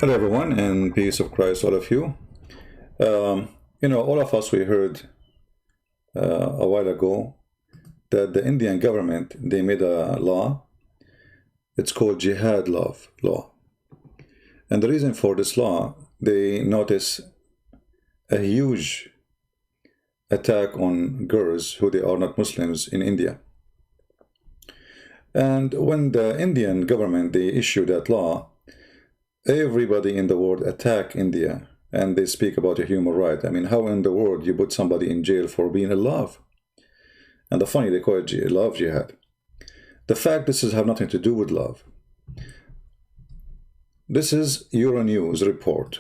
Hello, everyone, and peace of Christ, all of you. All of us, we heard a while ago that the Indian government, they made a law. It's called Jihad law. And the reason for this law, they notice a huge attack on girls who they are not Muslims in India. And when the Indian government, they issued that law, everybody in the world attack India, and they speak about a human right. I mean, how in the world you put somebody in jail for being in love? And the funny, they call it love jihad. The fact this have nothing to do with love. This is Euronews report.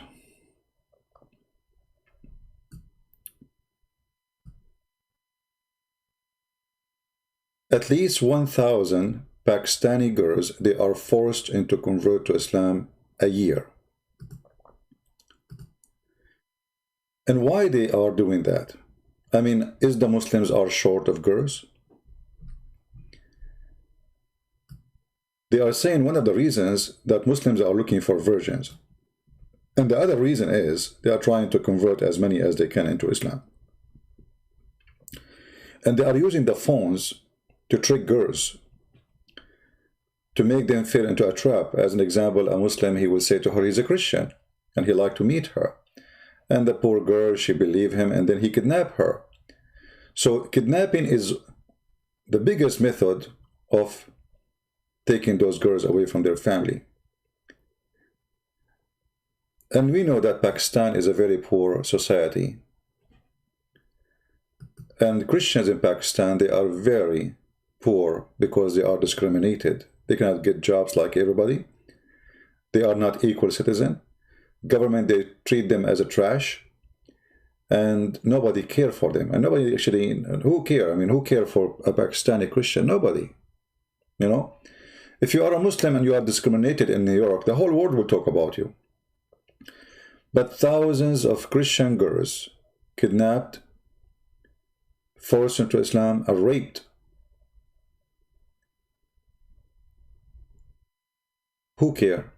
At least 1,000 Pakistani girls, they are forced into convert to Islam a year. And why they are doing that? I mean, is the Muslims are short of girls? They are saying one of the reasons that Muslims are looking for virgins. And the other reason is they are trying to convert as many as they can into Islam. And they are using the phones to trick girls, to make them fall into a trap. As an example, a Muslim, he will say to her, he's a Christian, and he like to meet her. And the poor girl, she believe him, and then he kidnap her. So kidnapping is the biggest method of taking those girls away from their family. And we know that Pakistan is a very poor society. And Christians in Pakistan, they are very poor because they are discriminated. They cannot get jobs like everybody. They are not equal citizen. Government, they treat them as a trash. And nobody care for them. And nobody actually, who care? I mean, who care for a Pakistani Christian? Nobody. You know? If you are a Muslim and you are discriminated in New York, the whole world will talk about you. But thousands of Christian girls kidnapped, forced into Islam, are raped. Who care?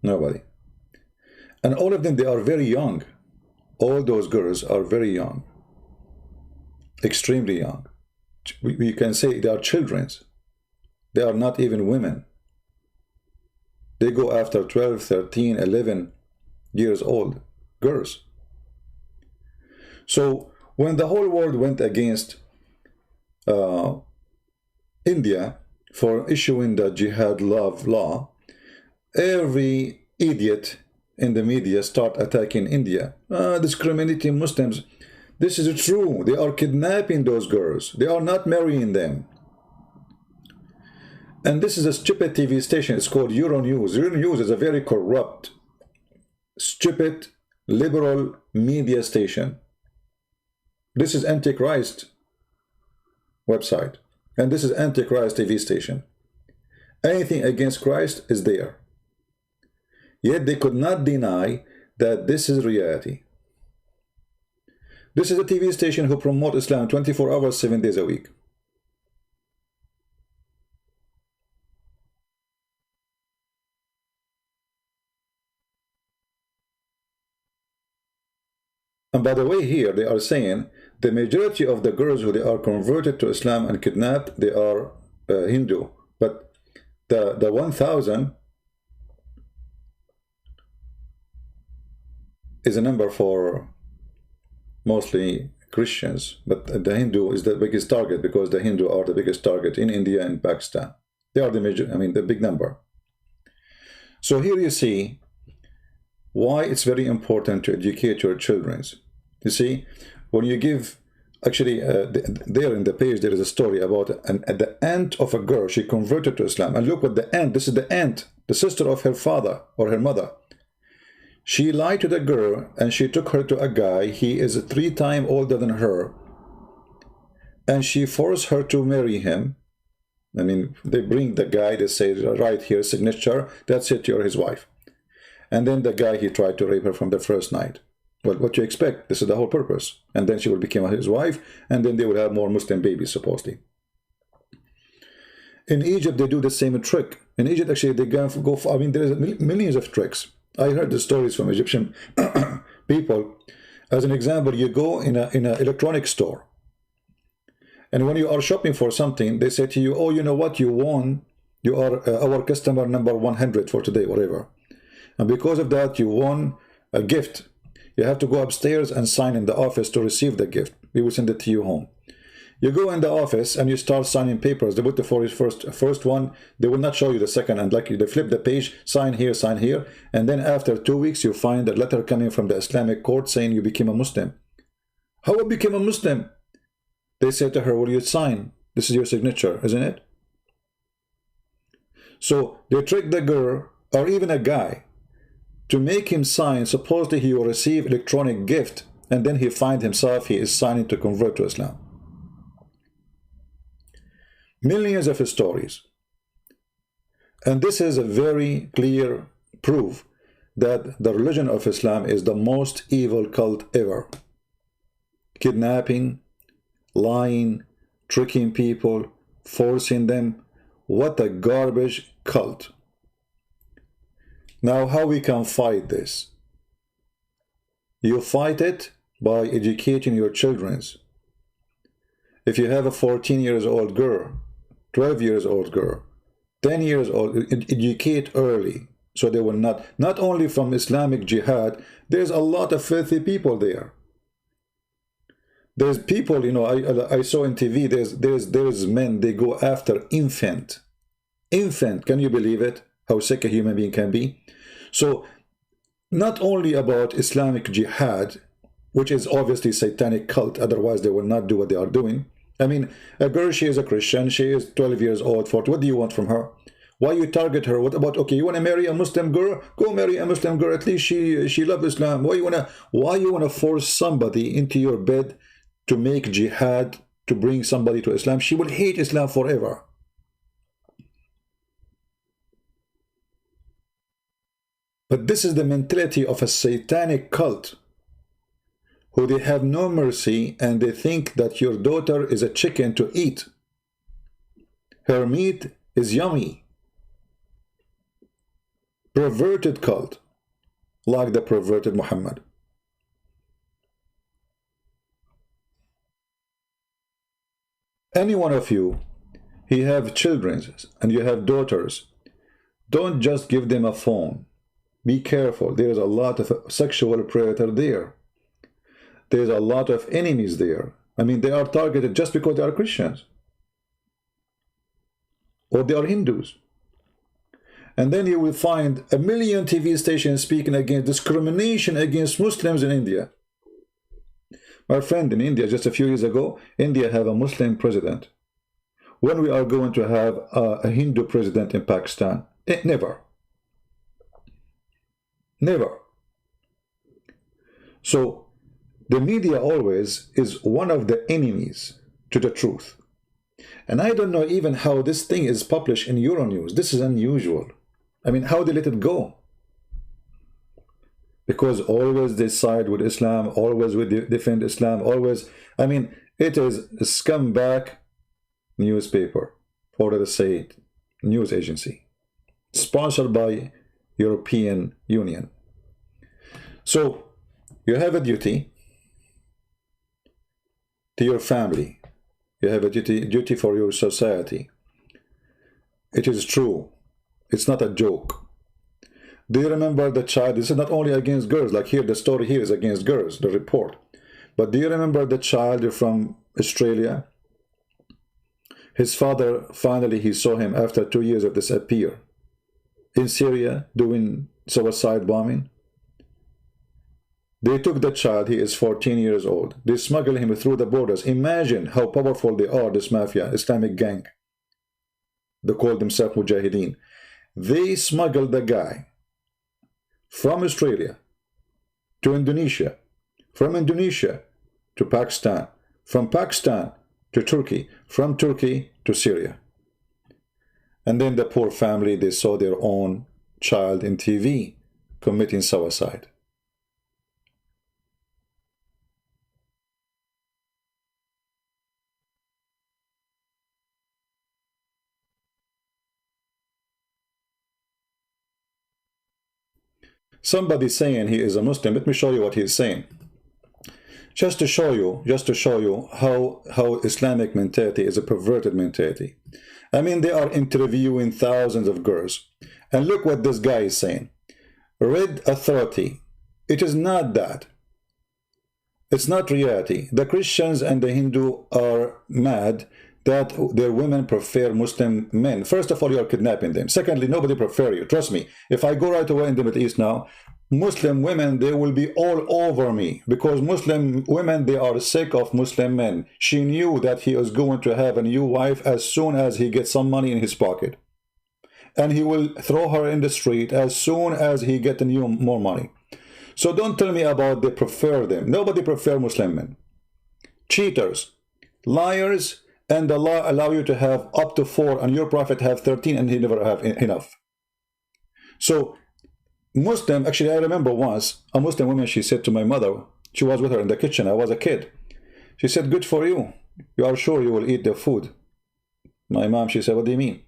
Nobody. And all of them, they are very young. All those girls are very young. Extremely young. We can say they are children. They are not even women. They go after 12, 13, 11 years old girls. So when the whole world went against India for issuing the jihad law, every idiot in the media start attacking India, discriminating Muslims. This is true. They are kidnapping those girls. They are not marrying them. And this is a stupid TV station. It's called Euronews. Euronews is a very corrupt, stupid, liberal media station. This is Antichrist website. And this is Antichrist TV station. Anything against Christ is there. Yet they could not deny that this is reality. This is a TV station who promote Islam 24 hours, 7 days a week. And by the way, here they are saying the majority of the girls who they are converted to Islam and kidnapped, they are Hindu. But the 1,000 is a number for mostly Christians. But the Hindu is the biggest target because the Hindu are the biggest target in India and Pakistan. They are the major, I mean, the big number. So here you see why it's very important to educate your children. You see, when you give, actually, there in the page, there is a story about the aunt of a girl. She converted to Islam. And look what the aunt, this is the aunt, the sister of her father or her mother. She lied to the girl and she took her to a guy. He is 3 times older than her. And she forced her to marry him. I mean, they bring the guy, they say, right here, signature, that's it, you're his wife. And then the guy, he tried to rape her from the first night. Well, what you expect? This is the whole purpose. And then she will become his wife, and then they will have more Muslim babies, supposedly. In Egypt, they do the same trick. In Egypt, actually, they go for, I mean, there's millions of tricks. I heard the stories from Egyptian people. As an example, you go in a electronic store, and when you are shopping for something, they say to you, "Oh, you know what? You won. You are our customer number 100 for today, whatever. And because of that, you won a gift. You have to go upstairs and sign in the office to receive the gift. We will send it to you home." You go in the office and you start signing papers. They put the first one. They will not show you the second. And like they flip the page, sign here. And then after 2 weeks, you find a letter coming from the Islamic court saying you became a Muslim. How I became a Muslim? They say to her, "Will you sign? This is your signature, isn't it?" So they trick the girl or even a guy to make him sign. Supposedly he will receive electronic gift, and then he find himself he is signing to convert to Islam. Millions of stories. And this is a very clear proof that the religion of Islam is the most evil cult ever. Kidnapping, lying, tricking people, forcing them. What a garbage cult. Now, how we can fight this? You fight it by educating your children. If you have a 14-year-old girl, 12-year-old girl, 10 years old, educate early so they will not only from Islamic jihad, there's a lot of filthy people there. There's people, you know, I saw on TV, there's men, they go after infant. Can you believe it? How sick a human being can be? So, not only about Islamic jihad, which is obviously satanic cult, otherwise they will not do what they are doing. I mean, a girl, she is a Christian, she is 12 years old, 40. What do you want from her? Why you target her? What about, okay, you want to marry a Muslim girl? Go marry a Muslim girl. At least she loves Islam. Why you wanna force somebody into your bed to make jihad, to bring somebody to Islam? She will hate Islam forever. But this is the mentality of a satanic cult, who they have no mercy, and they think that your daughter is a chicken to eat. Her meat is yummy. Perverted cult, like the perverted Muhammad. Any one of you, he have children and you have daughters, don't just give them a phone. Be careful. There's a lot of sexual predator there. There's a lot of enemies there. I mean, they are targeted just because they are Christians or they are Hindus. And then you will find a million TV stations speaking against discrimination against Muslims in India. My friend, in India, just a few years ago, India have a Muslim president. When we are going to have a Hindu president in Pakistan? Never. Never. So, the media always is one of the enemies to the truth. And I don't know even how this thing is published in Euronews. This is unusual. I mean, how they let it go? Because always they side with Islam, always we defend Islam, always. I mean, it is a scumbag newspaper, or let us say it, news agency, sponsored by European Union. So, you have a duty to your family. You have a duty for your society. It is true. It's not a joke. Do you remember the child? This is not only against girls. Like here, the story here is against girls, the report. But do you remember the child from Australia? His father, finally, he saw him after 2 years of disappear. In Syria, doing suicide bombing. They took the child, he is 14 years old. They smuggled him through the borders. Imagine how powerful they are, this mafia, Islamic gang. They call themselves Mujahideen. They smuggled the guy from Australia to Indonesia, from Indonesia to Pakistan, from Pakistan to Turkey, from Turkey to Syria. And then the poor family, they saw their own child in TV committing suicide. somebody saying he is a Muslim. Let me show you what he's saying. Just to show you how Islamic mentality is a perverted mentality. I mean, they are interviewing thousands of girls. And look what this guy is saying. Red authority. It is not that. It's not reality. The Christians and the Hindu are mad that their women prefer Muslim men. First of all, you are kidnapping them. Secondly, nobody prefer you. Trust me. If I go right away in the Middle East now, Muslim women, they will be all over me, because Muslim women, they are sick of Muslim men. She knew that he was going to have a new wife as soon as he gets some money in his pocket. And he will throw her in the street as soon as he gets more money. So don't tell me about they prefer them. Nobody prefer Muslim men. Cheaters, liars, and Allah allow you to have up to 4, and your prophet have 13, and he never have enough. So Muslim, actually I remember once, a Muslim woman, she said to my mother, she was with her in the kitchen, I was a kid. She said, good for you. You are sure you will eat the food? My mom, she said, what do you mean?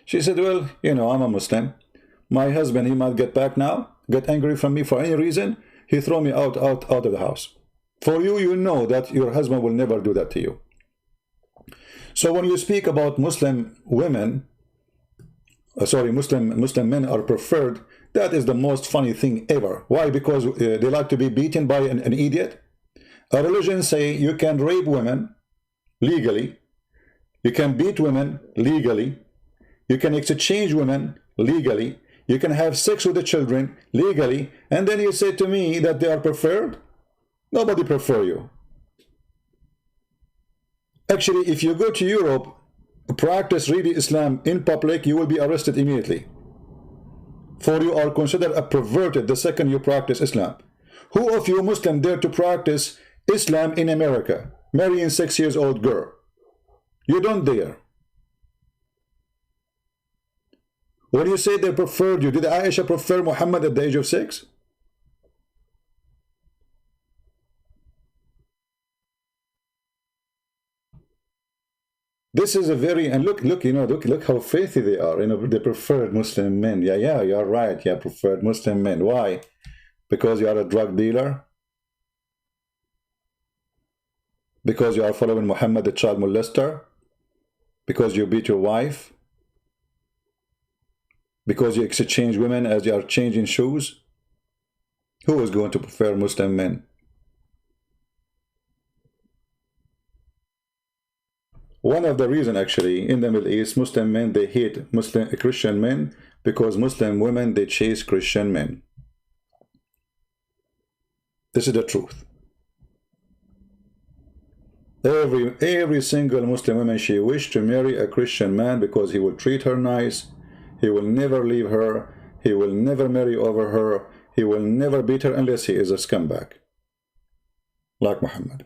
She said, well, you know, I'm a Muslim. My husband, he might get back now, get angry from me for any reason. He throw me out of the house. For you, you know that your husband will never do that to you. So when you speak about Muslim women, Muslim men are preferred, that is the most funny thing ever. Why? Because they like to be beaten by an idiot. A religion say you can rape women legally, you can beat women legally, you can exchange women legally, you can have sex with the children legally, and then you say to me that they are preferred? Nobody prefer you. Actually, if you go to Europe, practice really Islam in public, you will be arrested immediately. For you are considered a perverted the second you practice Islam. Who of you Muslim dare to practice Islam in America, marrying 6 years old girl? You don't dare. When you say they preferred you, did Aisha prefer Muhammad at the age of 6? This is a very, and look, you know, look how faithy they are. You know, they preferred Muslim men. Yeah, you're right. Yeah, preferred Muslim men. Why? Because you are a drug dealer? Because you are following Muhammad, the child molester? Because you beat your wife? Because you exchange women as you are changing shoes? Who is going to prefer Muslim men? One of the reasons, actually, in the Middle East, Muslim men, they hate Christian men, because Muslim women, they chase Christian men. This is the truth. Every single Muslim woman, she wished to marry a Christian man because he will treat her nice, he will never leave her, he will never marry over her, he will never beat her unless he is a scumbag, like Muhammad.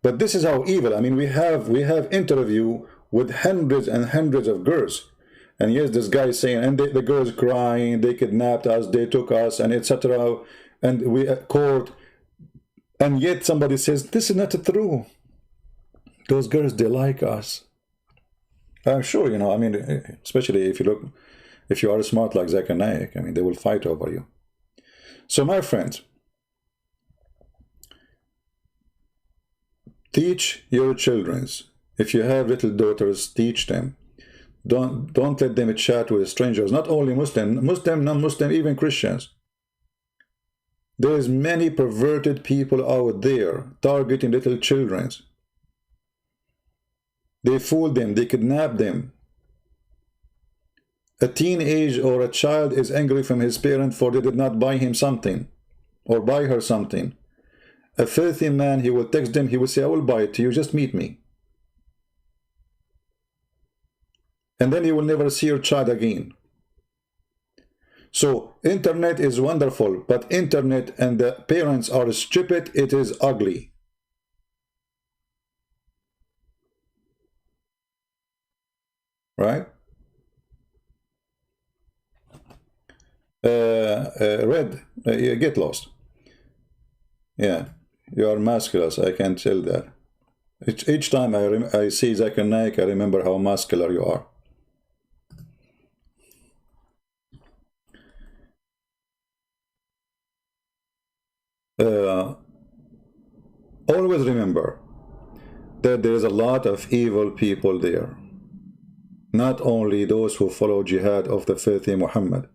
But this is how evil. I mean, we have interview with hundreds and hundreds of girls, and yes, this guy is saying, and the girls crying, they kidnapped us, they took us, and etc. And we court, and yet somebody says this is not true. Those girls, they like us. I'm sure, you know. I mean, especially if you are smart like Zakir Naik, I mean, they will fight over you. So, my friends, teach your children. If you have little daughters, teach them. Don't let them chat with strangers. Not only Muslim, non-Muslim, even Christians. There's many perverted people out there targeting little children. They fool them, they kidnap them. A teenage or a child is angry from his parent for they did not buy him something or buy her something. A filthy man, he will text them, he will say, I will buy it to you, just meet me. And then you will never see your child again. So, internet is wonderful, but internet and the parents are stupid, it is ugly. Right? Red, you get lost. Yeah. You are masculine, I can tell that. Each time I see Zakir Naik, I remember how muscular you are. uh, always remember that there is a lot of evil people there. Not only those who follow jihad of the filthy Muhammad.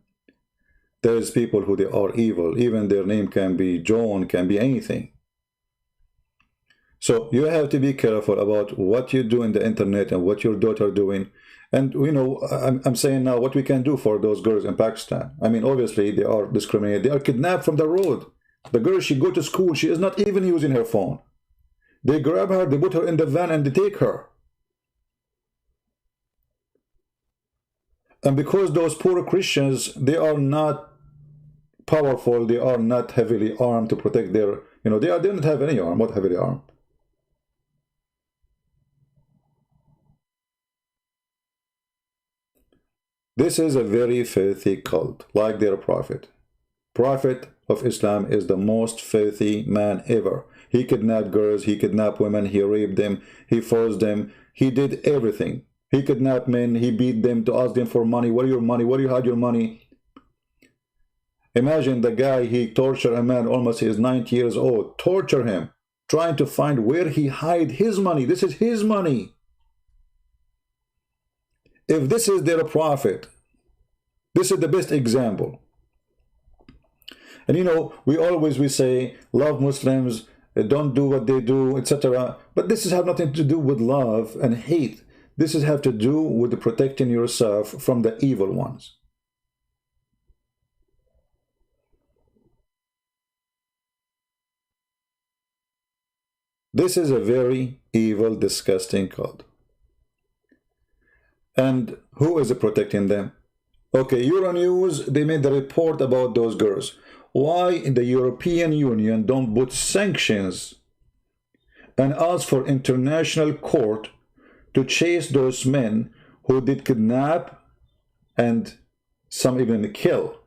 There is people who they are evil. Even their name can be John, can be anything. So you have to be careful about what you do in the internet and what your daughter doing. And you know, I'm saying now what we can do for those girls in Pakistan. I mean, obviously they are discriminated. They are kidnapped from the road. The girl, she go to school. She is not even using her phone. They grab her, they put her in the van and they take her. And because those poor Christians, they are not powerful, they are not heavily armed to protect their, you know, they don't have any arm, not heavily armed. This is a very filthy cult, like their prophet. Prophet of Islam is the most filthy man ever. He kidnapped girls, he kidnapped women, he raped them, he forced them, he did everything. He kidnapped men, he beat them to ask them for money. Where are your money? Where do you hide your money? Imagine the guy, he tortured a man, almost he is 90 years old, torture him, trying to find where he hide his money. This is his money. If this is their prophet, this is the best example. And you know, we say, love Muslims, don't do what they do, etc. But this has nothing to do with love and hate. This has have to do with protecting yourself from the evil ones. This is a very evil, disgusting cult. And who is protecting them? Okay, Euronews, they made a report about those girls. Why the European Union don't put sanctions and ask for international court to chase those men who did kidnap and some even kill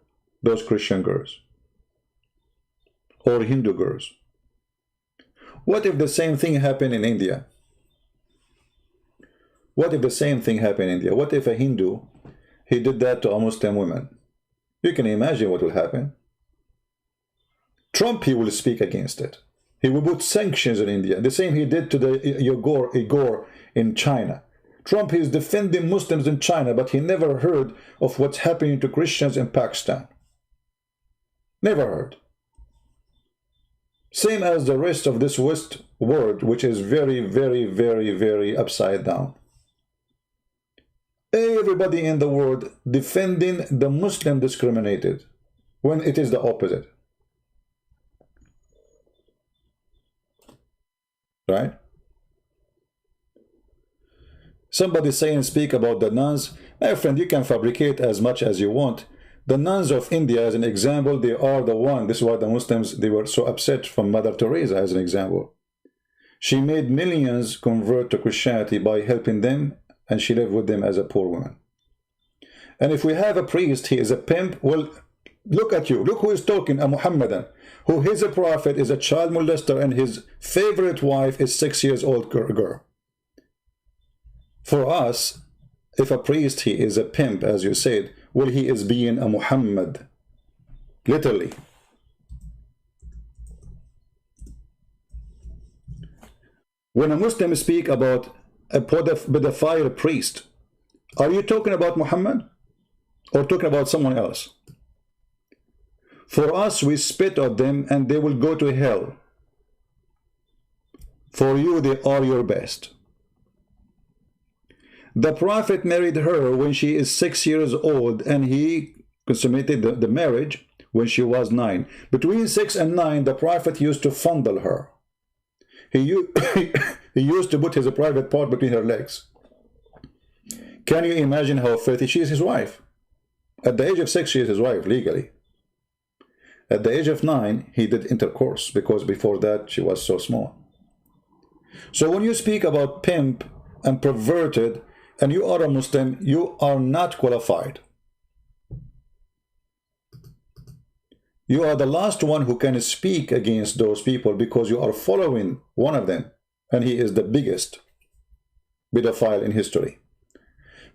those Christian girls or Hindu girls? What if the same thing happened in India? What if the same thing happened in India? What if a Hindu, he did that to a Muslim woman? You can imagine what will happen. Trump, he will speak against it. He will put sanctions in India. The same he did to the Uyghur in China. Trump, he is defending Muslims in China, but he never heard of what's happening to Christians in Pakistan. Never heard. Same as the rest of this West world, which is very, very, very, very upside down. Everybody in the world defending the Muslim discriminated, when it is the opposite. Right? Somebody say and speak about the nuns. My friend, you can fabricate as much as you want. The nuns of India, as an example, they are the one. This is why the Muslims, they were so upset from Mother Teresa, as an example. She made millions convert to Christianity by helping them, and she lived with them as a poor woman. And if we have a priest, he is a pimp. Well, look at you. Look who is talking, a Muhammadan, who is a prophet, is a child molester, and his favorite wife is 6 years old girl. For us, if a priest, he is a pimp, as you said, well, he is being a Muhammad. Literally. When a Muslim speak about a pedophile priest, are you talking about Muhammad or talking about someone else? For us, we spit at them and they will go to hell. For you, they are your best. The Prophet married her when she is 6 years old, and he consummated the marriage when she was 9. Between 6 and 9, the Prophet used to fondle her. He used to put his private part between her legs. Can you imagine how filthy? She is his wife. At the age of 6, she is his wife, legally. At the age of 9, he did intercourse, because before that, she was so small. So when you speak about pimp and perverted, and you are a Muslim, you are not qualified. You are the last one who can speak against those people, because you are following one of them, and he is the biggest pedophile in history.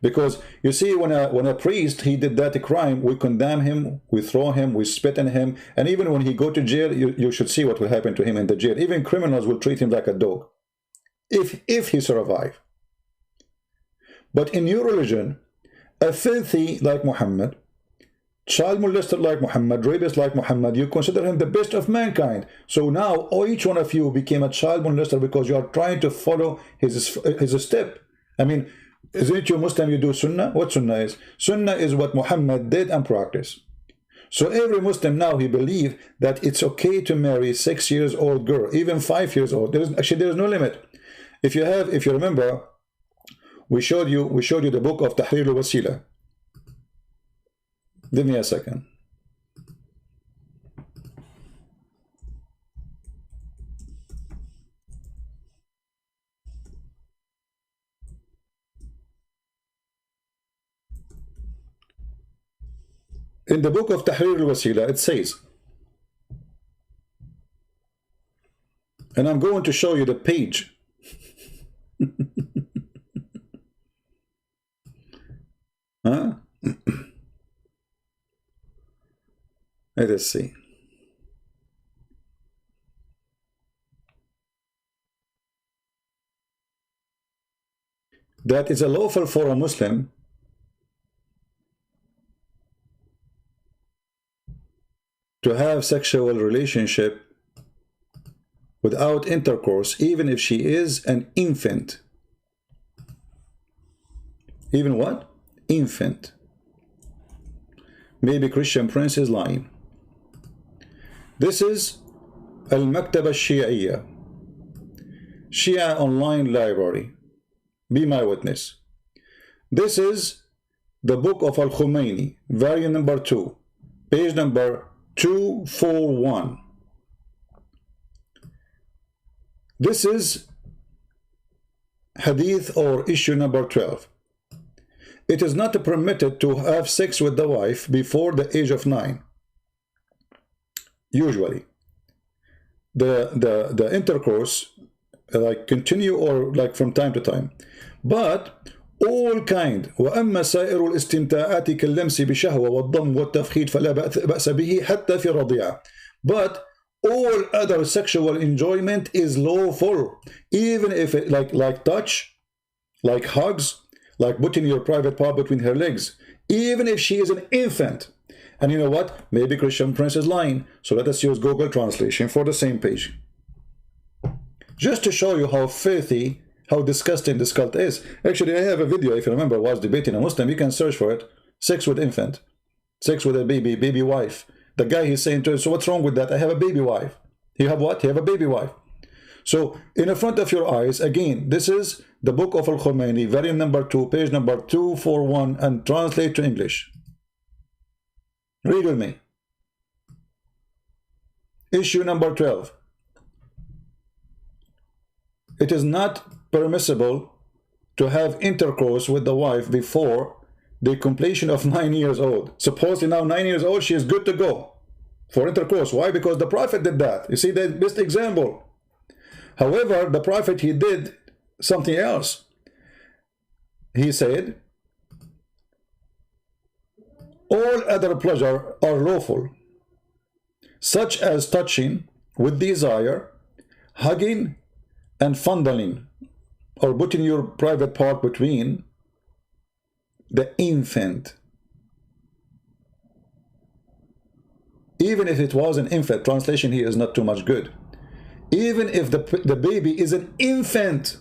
Because you see, when a priest, he did that crime, we condemn him, we throw him, we spit on him, and even when he go to jail, you should see what will happen to him in the jail. Even criminals will treat him like a dog, if he survive. But in your religion, a filthy like Muhammad, child molester like Muhammad, rapist like Muhammad, you consider him the best of mankind. So now each one of you became a child molester because you are trying to follow his step. I mean, isn't it you Muslim, you do sunnah? What sunnah is? Sunnah is what Muhammad did and practiced. So every Muslim now, he believes that it's okay to marry 6 years old girl, even 5 years old. There's no limit. If you remember, we showed you the book of Tahrir al-Wasila. Give me a second. In the book of Tahrir al-Wasila, it says, and I'm going to show you the page. Huh? Let us see. That it's lawful for a Muslim to have sexual relationship without intercourse, even if she is an infant. Even what? Infant. Maybe Christian Prince is lying. This is Al-Maktaba Shi'iyya, Shia online library. Be my witness. This is the book of Al-Khomeini, volume number 2, page number 241. This is hadith or issue number 12. It is not permitted to have sex with the wife before the age of 9. Usually the intercourse like continue or like from time to time, but all kind وأما سائر الاستمتاعات كاللمس بشهوة والضم والتفخيد فلا بأس به حتى في الرضيعة. But all other sexual enjoyment is lawful, even if it like touch, like hugs, like putting your private part between her legs, even if she is an infant. And you know what? Maybe Christian Prince is lying. So let us use Google Translation for the same page. Just to show you how filthy, how disgusting this cult is. Actually, I have a video, if you remember, I was debating a Muslim. You can search for it. Sex with infant. Sex with a baby wife. The guy, he's saying to us, so what's wrong with that? I have a baby wife. You have what? You have a baby wife. So, in front of your eyes, again, this is the book of Al-Khomeini, volume number 2, page number 241, and translate to English. Read with me. Issue number 12. It is not permissible to have intercourse with the wife before the completion of 9 years old. Supposedly now 9 years old, she is good to go for intercourse. Why? Because the Prophet did that. You see, the best example. However, the Prophet, he did something else. He said, all other pleasure are lawful, such as touching with desire, hugging, and fondling, or putting your private part between the infant. Even if it was an infant, translation here is not too much good. Even if the baby is an infant,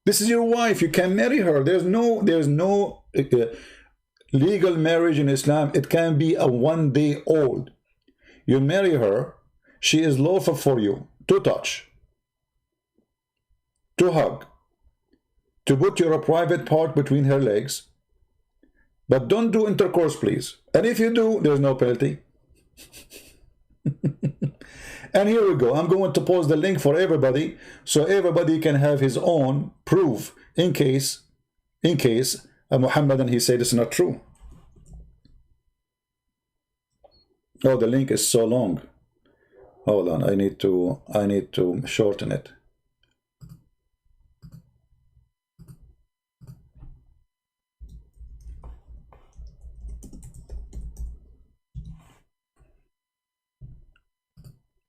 this is your wife, you can marry her. There's no legal marriage in Islam. It can be a 1 day old. You marry her, she is lawful for you to touch, to hug, to put your private part between her legs, but don't do intercourse, please. And if you do, there's no penalty. And here we go. I'm going to post the link for everybody, so everybody can have his own proof in case Muhammad and he said it's not true. Oh, the link is so long. Hold on, I need to shorten it.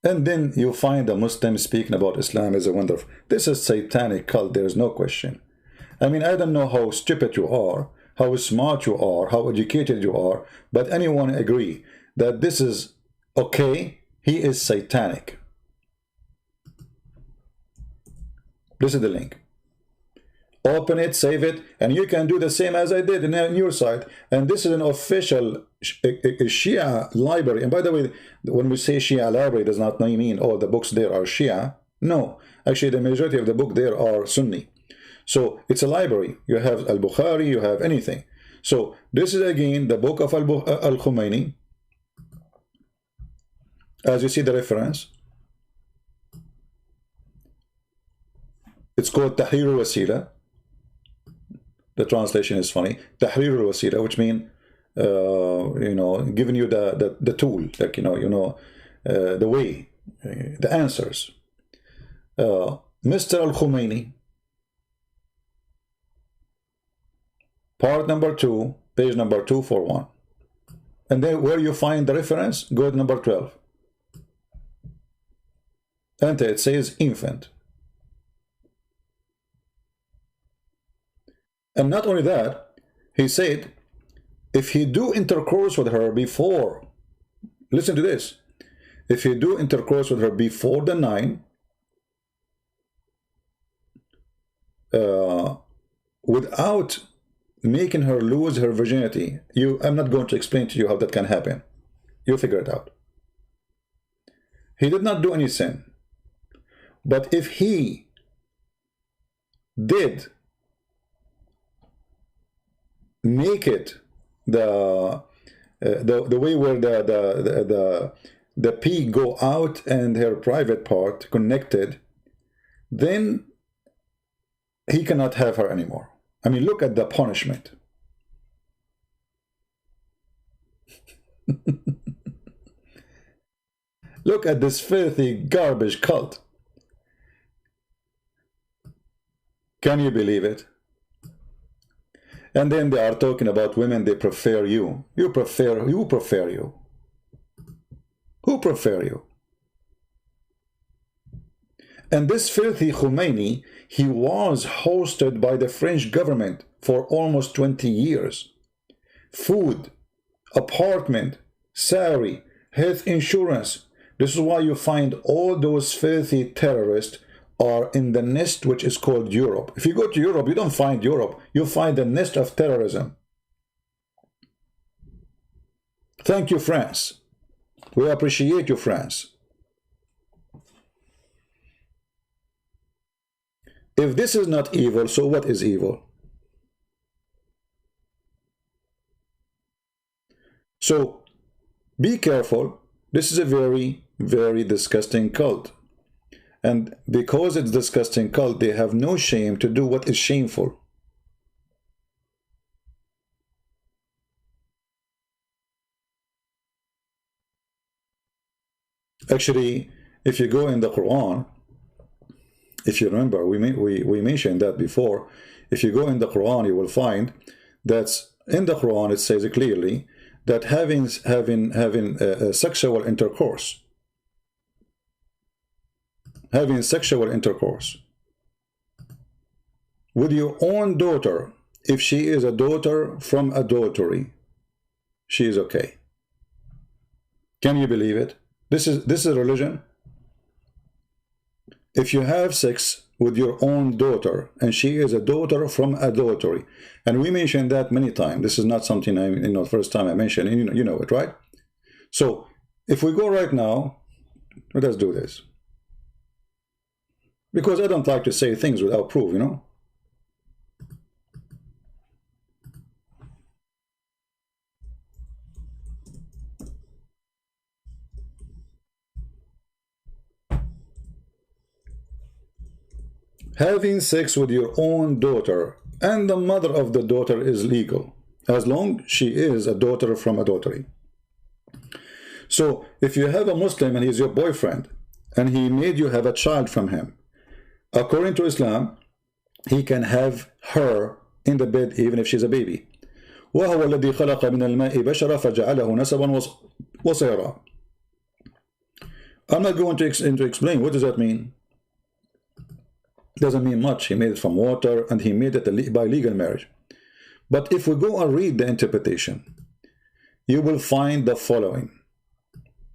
And then you find a Muslim speaking about Islam is a wonderful. This is satanic cult, there's no question. I mean, I don't know how stupid you are, how smart you are, how educated you are, but anyone agree that this is okay? He is satanic. This is the link. Open it, save it, and you can do the same as I did in your site. And this is an official Shia library. And by the way, when we say Shia library, does not mean all the books there are Shia. No, actually the majority of the book there are Sunni. So it's a library. You have Al-Bukhari, you have anything. So this is again the book of Al-Khomeini. As you see the reference, it's called Tahrir al-Wasila. The translation is funny. Tahrir al-Wasila, which means, you know, giving you the tool, like, the way, the answers. Mr. Al-Khomeini, part number 2, page number 241. And then where you find the reference, go to number 12. Enter, it says infant. And not only that, he said, if he do intercourse with her before, listen to this, if he do intercourse with her before the 9, without making her lose her virginity, I'm not going to explain to you how that can happen. You figure it out. He did not do any sin. But if he did make it the way where the pee go out and her private part connected, then he cannot have her anymore. I mean, look at the punishment. Look at this filthy garbage cult. Can you believe it? And then they are talking about women, they prefer you. You prefer you. Who prefer you? And this filthy Khomeini, he was hosted by the French government for almost 20 years. Food, apartment, salary, health insurance. This is why you find all those filthy terrorists are in the nest which is called Europe. If you go to Europe, you don't find Europe, you find the nest of terrorism. Thank you, France. We appreciate you, France. If this is not evil, so what is evil? So be careful. This is a very, very disgusting cult. And because it's disgusting cult, they have no shame to do what is shameful. Actually, if you go in the Quran, if you remember, we mentioned that before. If you go in the Quran, you will find that in the Quran it says clearly that having sexual intercourse, with your own daughter, if she is a daughter from adultery, she is okay. Can you believe it? This is religion. If you have sex with your own daughter and she is a daughter from adultery, and we mentioned that many times, this is not something first time I mentioned, you know it, right? So if we go right now, let us do this, because I don't like to say things without proof, Having sex with your own daughter and the mother of the daughter is legal, as long she is a daughter from adultery. So if you have a Muslim and he's your boyfriend, and he made you have a child from him, according to Islam, he can have her in the bed even if she's a baby. وَهُوَ الَّذِي خَلَقَ مِنَ الْمَاءِ بَشَرًا فَجَعَلَهُ نَسَبًا وَصِهْرًا. I'm not going to explain what does that mean. Doesn't mean much. He made it from water, and he made it by legal marriage. But if we go and read the interpretation, you will find the following.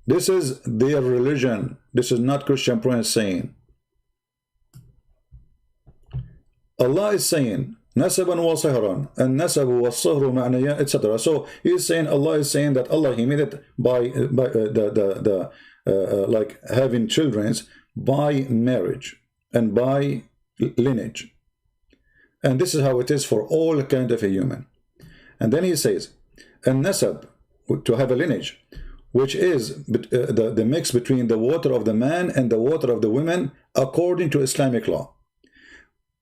This is their religion. This is not Christian Prince saying. Allah is saying, Nasaban wa sihran, and nasabu wa sihru ma'naya, etc. So he is saying, Allah is saying that Allah, he made it by like having children by marriage and by lineage. And this is how it is for all kind of a human. And then he says, and nasab, to have a lineage, which is the mix between the water of the man and the water of the women according to Islamic law.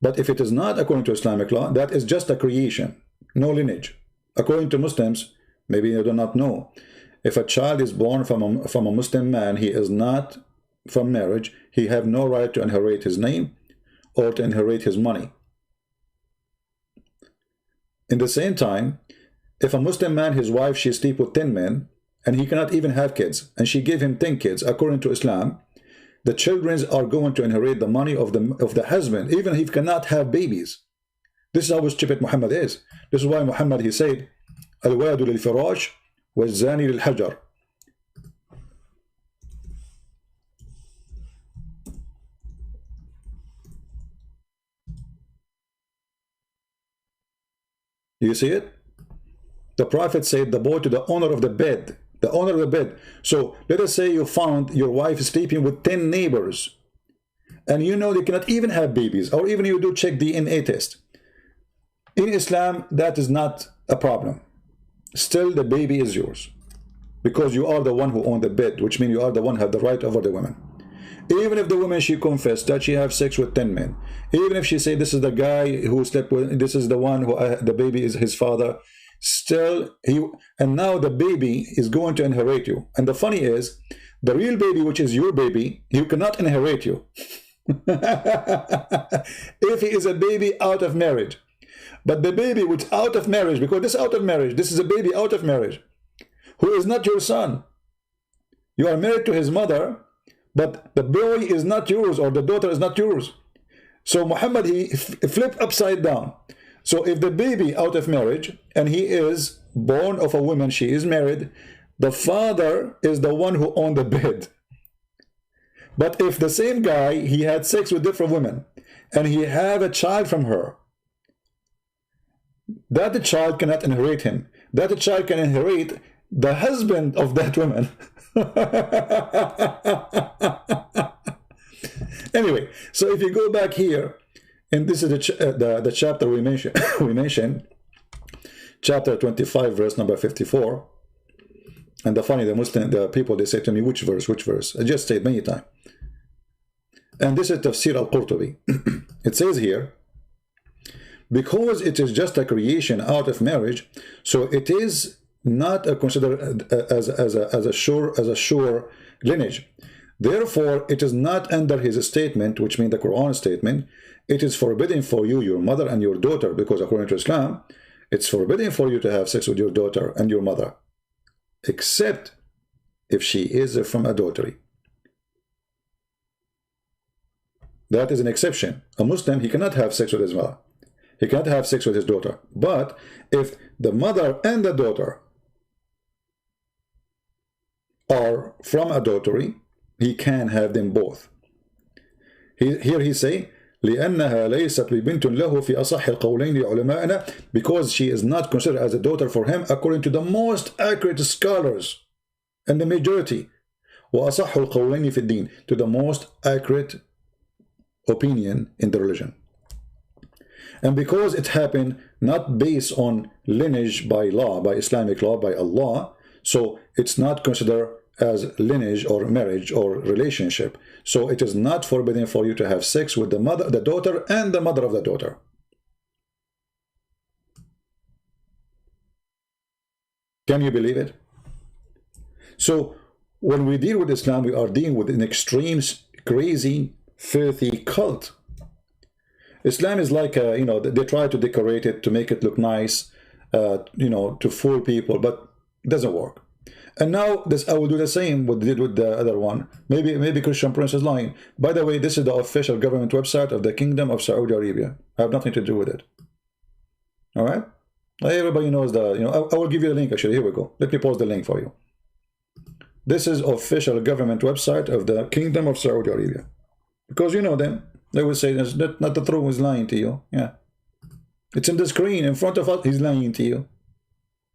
But if it is not according to Islamic law, that is just a creation, no lineage. According to Muslims, maybe you do not know, if a child is born from a Muslim man, he is not from marriage, he have no right to inherit his name or to inherit his money. In the same time, if a Muslim man, his wife, she sleep with 10 men, and he cannot even have kids, and she gave him 10 kids, according to Islam, the children are going to inherit the money of the husband, even if he cannot have babies. This is how stupid Muhammad is. This is why Muhammad, he said, Al-wadu lil-firash wal-zani lil-hajar. You see it? The Prophet said, the boy to the owner of the bed. The owner of the bed. So let us say you found your wife sleeping with 10 neighbors, and you know they cannot even have babies, or even you do check DNA test. In Islam, that is not a problem. Still, the baby is yours, because you are the one who own the bed, which means you are the one who have the right over the women. Even if the woman, she confessed that she have sex with 10 men, even if she say this is the guy who slept with, this is the one who the baby is his father, still and now the baby is going to inherit you. And the funny is, the real baby, which is your baby, you cannot inherit you if he is a baby out of marriage. But the baby which out of marriage, because this out of marriage, this is a baby out of marriage, who is not your son. You are married to his mother, but the boy is not yours, or the daughter is not yours. So Muhammad, he flipped upside down. So if the baby out of marriage, and he is born of a woman, she is married, the father is the one who owned the bed. But if the same guy, he had sex with different women, and he have a child from her, that the child cannot inherit him. That the child can inherit the husband of that woman. Anyway, so if you go back here, and this is the chapter we mentioned, chapter 25, verse number 54. And the people, they say to me, which verse? I just said many times. And this is Tafsir al-Qurtubi. It says here, because it is just a creation out of marriage, so it is not considered as a sure lineage. Therefore, it is not under his statement, which means the Quran statement, it is forbidden for you, your mother and your daughter, because according to Islam, it's forbidden for you to have sex with your daughter and your mother, except if she is from adultery. That is an exception. A Muslim, he cannot have sex with his mother. He cannot have sex with his daughter. But if the mother and the daughter are from adultery, he can have them both. Here he say, لأنها ليست ببنت له في أصح القولين لعلمائنا, because she is not considered as a daughter for him according to the most accurate scholars and the majority. وأصح القولين في الدين, to the most accurate opinion in the religion. And because it happened not based on lineage by law, by Islamic law, by Allah, so it's not considered as lineage or marriage or relationship. So it is not forbidden for you to have sex with the mother, the daughter, and the mother of the daughter. Can you believe it? So when we deal with Islam, we are dealing with an extreme, crazy, filthy cult. Islam is like, they try to decorate it to make it look nice, to fool people, but it doesn't work. And now this, I will do the same what they did with the other one. Maybe Christian Prince is lying. By the way, this is the official government website of the Kingdom of Saudi Arabia. I have nothing to do with it. All right? Everybody knows the, you know, I will give you the link actually. Here we go. Let me post the link for you. This is official government website of the Kingdom of Saudi Arabia. Because you know them. They will say that's not the truth, he's lying to you. Yeah. It's in the screen in front of us, he's lying to you.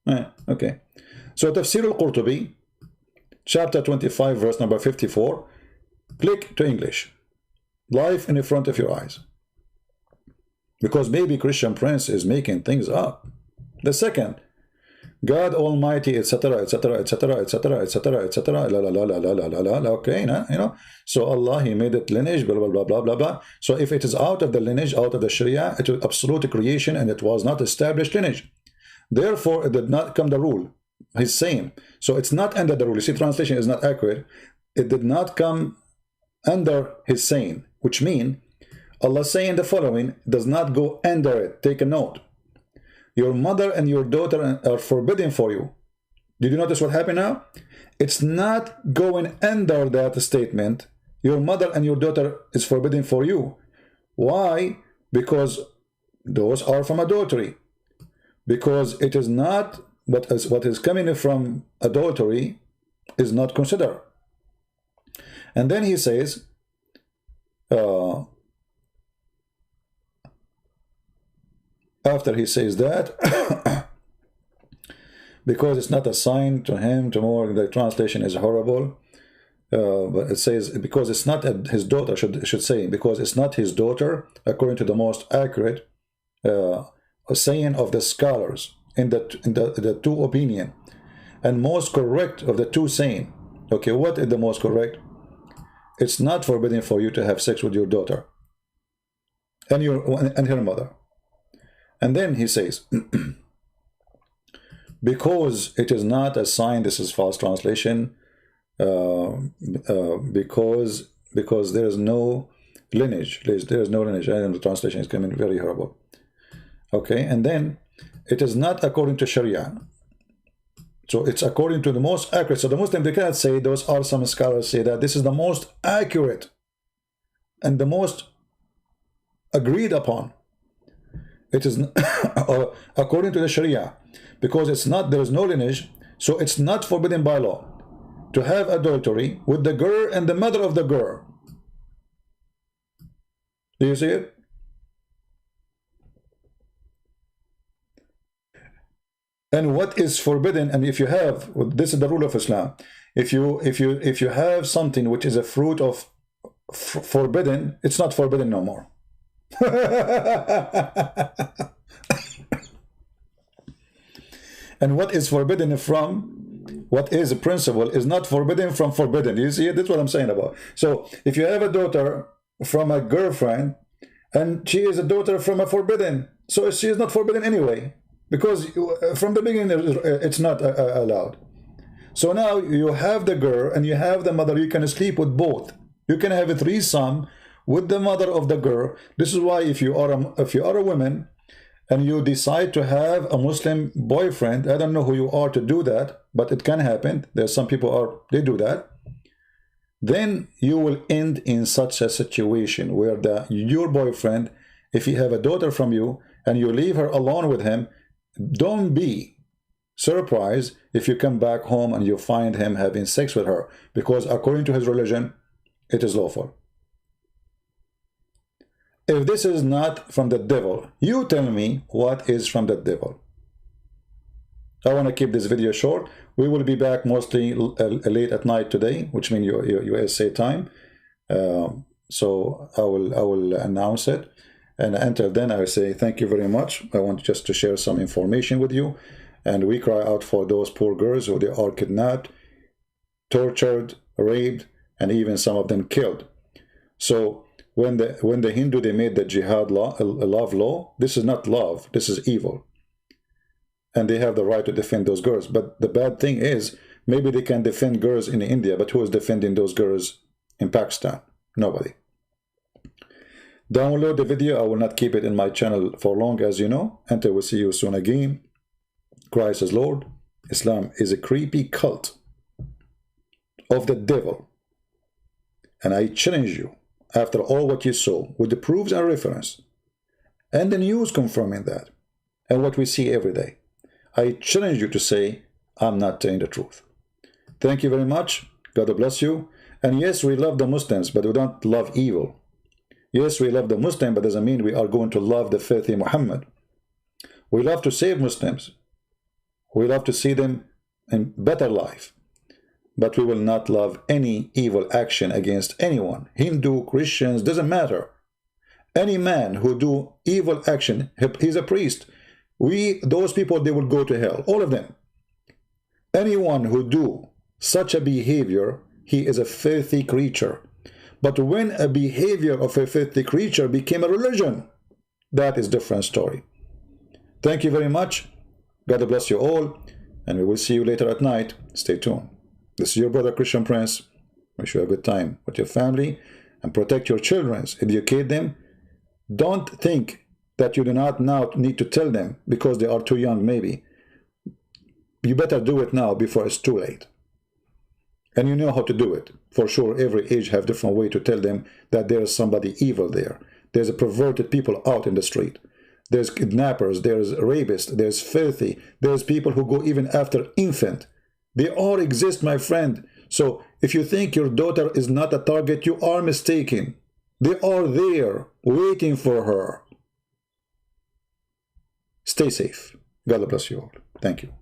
Yeah, okay. So Tafsir al-Qurtubi, chapter 25, verse number 54. Click to English. Live in front of your eyes. Because maybe Christian Prince is making things up. The second, God Almighty, etc., etc., etc., etc., etc., etc. La la la la la la la la. Okay, nah, you know. So Allah, He made it lineage, blah blah blah blah blah blah. So if it is out of the lineage, out of the Sharia, it was absolute creation, and it was not established lineage. Therefore, it did not come the rule. He's saying. So it's not under the rule. You see, translation is not accurate. It did not come under His saying, which means Allah saying the following does not go under it. Take a note. Your mother and your daughter are forbidden for you. Did you notice what happened now? It's not going under that statement. Your mother and your daughter is forbidden for you. Why? Because those are from adultery. Because it is not what is coming from adultery is not considered. And then he says, after he says that, because it's not assigned to him, tomorrow the translation is horrible, but it says because it's not his daughter, should say, because it's not his daughter, according to the most accurate saying of the scholars in the two opinion, and most correct of the two saying. Okay, what is the most correct? It's not forbidden for you to have sex with your daughter and her mother. And then he says, because it is not a sign, this is false translation, because there is no lineage. There is no lineage. And the translation is coming very horrible. Okay, and then it is not according to Sharia. So it's according to the most accurate. So the Muslim, they cannot say, those are some scholars say that this is the most accurate and the most agreed upon. It is according to the Sharia, because it's not, there is no lineage, so it's not forbidden by law to have adultery with the girl and the mother of the girl. Do you see it? And what is forbidden, and if you have, this is the rule of Islam, if you have something which is a fruit of forbidden, it's not forbidden no more. And what is forbidden from what is a principle is not forbidden from forbidden. You see, that's what I'm saying about. So if you have a daughter from a girlfriend and she is a daughter from a forbidden, so she is not forbidden anyway, because from the beginning it's not allowed. So now you have the girl and you have the mother, you can sleep with both. You can have a threesome with the mother of the girl. This is why if you are a woman and you decide to have a Muslim boyfriend, I don't know who you are to do that, but it can happen. There's some people they do that. Then you will end in such a situation where your boyfriend, if he have a daughter from you and you leave her alone with him, don't be surprised if you come back home and you find him having sex with her, because according to his religion, it is lawful. If this is not from the devil, you tell me what is from the devil. I want to keep this video short. We will be back mostly late at night today, which means USA time. So I will announce it. And until then, I say thank you very much. I want just to share some information with you. And we cry out for those poor girls who they are kidnapped, tortured, raped, and even some of them killed. So when the Hindu, they made the jihad law, love law, this is not love, this is evil. And they have the right to defend those girls. But the bad thing is, maybe they can defend girls in India, but who is defending those girls in Pakistan? Nobody. Download the video. I will not keep it in my channel for long, as you know. Until we see you soon again. Christ is Lord. Islam is a creepy cult. of the devil. And I challenge you, after all what you saw, with the proofs and reference, and the news confirming that, and what we see every day, I challenge you to say, I'm not telling the truth. Thank you very much. God bless you. And yes, we love the Muslims, but we don't love evil. Yes, we love the Muslim, but doesn't mean we are going to love the filthy Muhammad. We love to save Muslims. We love to see them in better life. But we will not love any evil action against anyone. Hindu, Christians, doesn't matter. Any man who do evil action, he's a priest. Those people, they will go to hell, all of them. Anyone who do such a behavior, he is a filthy creature. But when a behavior of a filthy creature became a religion, that is a different story. Thank you very much. God bless you all, and we will see you later at night. Stay tuned. This is your brother Christian Prince. Wish you a good time with your family, and protect your children, educate them. Don't think that you do not now need to tell them because they are too young, maybe. You better do it now before it's too late. And you know how to do it. For sure, every age have different way to tell them that there is somebody evil there. There's a perverted people out in the street. There's kidnappers, there's rapists, there's filthy, there's people who go even after infant. They all exist, my friend. So if you think your daughter is not a target, you are mistaken. They are there, waiting for her. Stay safe. God bless you all. Thank you.